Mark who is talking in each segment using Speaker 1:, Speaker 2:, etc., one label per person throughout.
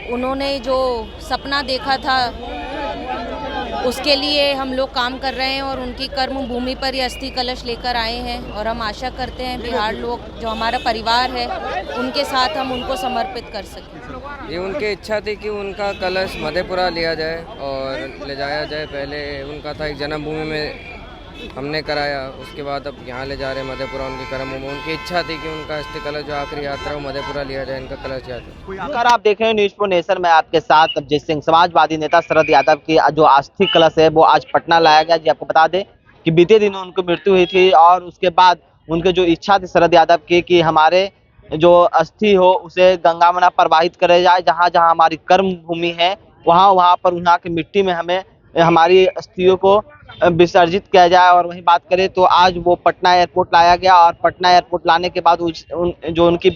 Speaker 1: उन्होंने जो सपना देखा था उसके लिए हम लोग काम कर रहे हैं और उनकी कर्म भूमि पर ये अस्थि कलश लेकर आए हैं और हम आशा करते हैं बिहार लोग जो हमारा परिवार है उनके साथ हम उनको समर्पित कर सकें।
Speaker 2: ये उनकी इच्छा थी कि उनका कलश मधेपुरा लिया जाए और ले जाया जाए। पहले उनका था एक जन्मभूमि में हमने कराया, उसके बाद अब यहाँ ले जा रहे हैं मधेपुरा उनकी कर्मभूमि। उनकी इच्छा थी कि उनका अस्थि कलश जो आखिरी यात्रा वो मधेपुरा लिया जाए, इनका कलश यात्रा।
Speaker 3: नमस्कार, आप देख रहे हैं न्यूज़ प्रो नेशन में आपके साथ अभिजीत सिंह। समाजवादी नेता शरद यादव की जो अस्थि कलश है वो आज पटना लाया गया। जी आपको बता दें कि बीते दिनों उनकी मृत्यु हुई थी और उसके बाद उनकी जो इच्छा थी शरद यादव की कि हमारे जो अस्थि हो उसे गंगा में प्रवाहित करे जाए, जहाँ जहाँ हमारी कर्म भूमि है वहाँ वहाँ पर वहाँ की मिट्टी में हमें हमारी अस्थियों को विसर्जित किया जाए। और वहीं बात करें तो आज वो पटना एयरपोर्ट लाया गया और पटना एयरपोर्ट लाने के बाद जो उनकी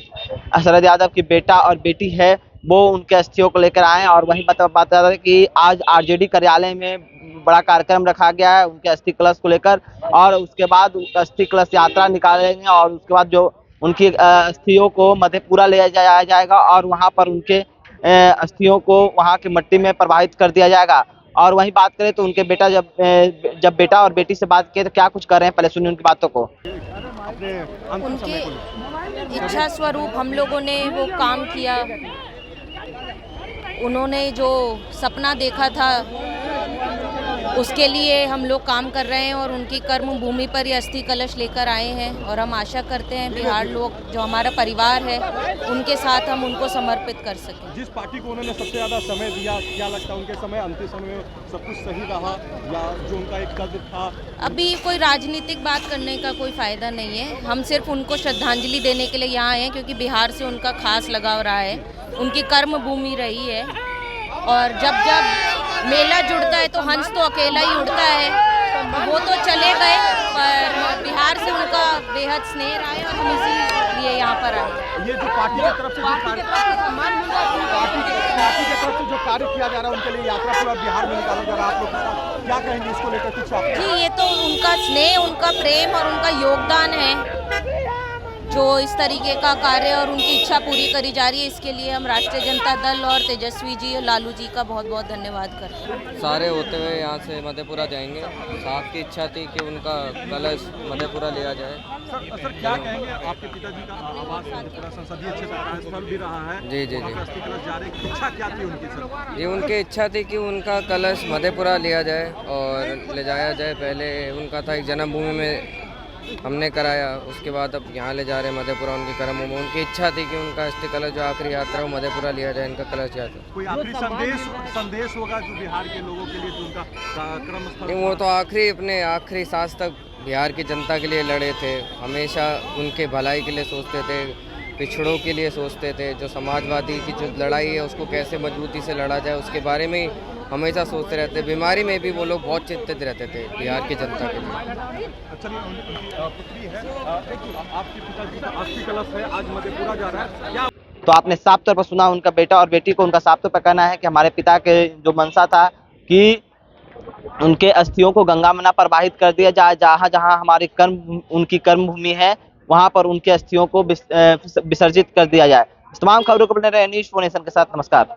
Speaker 3: शरद यादव की बेटा और बेटी है वो उनके अस्थियों को लेकर आए। और वहीं बता रहे कि आज आरजेडी कार्यालय में बड़ा कार्यक्रम रखा गया है उनके अस्थि कलश को लेकर, और उसके बाद उनका अस्थि कलश यात्रा निकालेंगे और उसके बाद जो उनकी अस्थियों को मधेपुरा ले जाया जाएगा और वहाँ पर उनके अस्थियों को वहाँ की मिट्टी में प्रवाहित कर दिया जाएगा। और वहीं बात करें तो उनके बेटा जब बेटा और बेटी से बात किए तो क्या कुछ कर रहे हैं, पहले सुनिए उनकी बातों को।
Speaker 1: उनकी इच्छा स्वरूप हम लोगों ने वो काम किया। उन्होंने जो सपना देखा था उसके लिए हम लोग काम कर रहे हैं और उनकी कर्म भूमि पर ये अस्थि कलश लेकर आए हैं और हम आशा करते हैं बिहार लोग जो हमारा परिवार है उनके साथ हम उनको समर्पित कर सकें।
Speaker 4: जिस पार्टी को उन्होंने सबसे ज़्यादा समय दिया, क्या लगता है उनके समय अंतिम समय में सब कुछ सही रहा या जो उनका एक कद था?
Speaker 1: अभी कोई राजनीतिक बात करने का कोई फ़ायदा नहीं है। हम सिर्फ उनको श्रद्धांजलि देने के लिए यहाँ आए हैं क्योंकि बिहार से उनका खास लगाव रहा है, उनकी कर्म भूमि रही है। और जब जब मेला जुड़ता है तो हंस तो अकेला ही उड़ता है। वो तो चले गए पर बिहार से उनका बेहद स्नेह रहा है और हम इसीलिए यहाँ पर आए।
Speaker 4: ये जो पार्टी की तरफ से पार्टी की तरफ से जो कार्य किया जा रहा है उनके लिए यात्रा पूरा बिहार में निकाला जा रहा है, आप लोग क्या कहेंगे इसको लेकर? कुछ
Speaker 1: जी, ये तो उनका स्नेह, उनका प्रेम और उनका योगदान है जो इस तरीके का कार्य और उनकी इच्छा पूरी करी जा रही है। इसके लिए हम राष्ट्रीय जनता दल और तेजस्वी जी और लालू जी का बहुत बहुत धन्यवाद करते हैं।
Speaker 2: सारे होते हुए यहाँ से मधेपुरा जाएंगे। साहब की इच्छा थी कि उनका कलश मधेपुरा लिया जाए।
Speaker 4: सर क्या कहेंगे, आपके पिताजी का आवास मधेपुरा संसदीय क्षेत्र स्थल भी रहा है।
Speaker 2: जी जी जी।
Speaker 4: अस्थि कलश जा रहे, इच्छा क्या थी उनकी सर?
Speaker 2: ये उनकी इच्छा थी कि उनका कलश मधेपुरा लिया जाए और ले जाया जाए। पहले उनका था एक जन्मभूमि में हमने कराया, उसके बाद अब यहाँ ले जा रहे हैं मधेपुरा उनकी कर्मभूमि। उनकी इच्छा थी कि उनका अस्थि कलश जो आखिरी यात्रा वो मधेपुरा लिया जाए, इनका कलश यात्रा।
Speaker 4: कोई आखिरी संदेश होगा जो बिहार के लोगों के लिए, जो उनका क्रम स्थल?
Speaker 2: वो तो अपने आखिरी सांस तक बिहार की जनता के लिए लड़े थे। हमेशा उनके भलाई के लिए सोचते थे, पिछड़ों के लिए सोचते थे। जो समाजवादी की जो लड़ाई है उसको कैसे मजबूती से लड़ा जाए उसके बारे में हमेशा सोचते रहते। बीमारी में भी वो लोग बहुत चिंतित रहते थे बिहार की जनता के लिए।
Speaker 4: पुत्री है, आपके पिताजी का अस्थि कलश है, आज मधेपुरा जा रहा है। क्या
Speaker 3: तो आपने साफ तौर पर सुना उनका बेटा और बेटी को उनका साफ तौर पर कहना है कि हमारे पिता के जो मंशा था कि उनके अस्थियों को गंगा में प्रवाहित कर दिया जाए, जहाँ जहाँ हमारी उनकी कर्म भूमि है वहाँ पर उनके अस्थियों को विसर्जित कर दिया जाए। तमाम खबरों को बने रहे न्यूज़ प्रो नेशन के साथ। नमस्कार।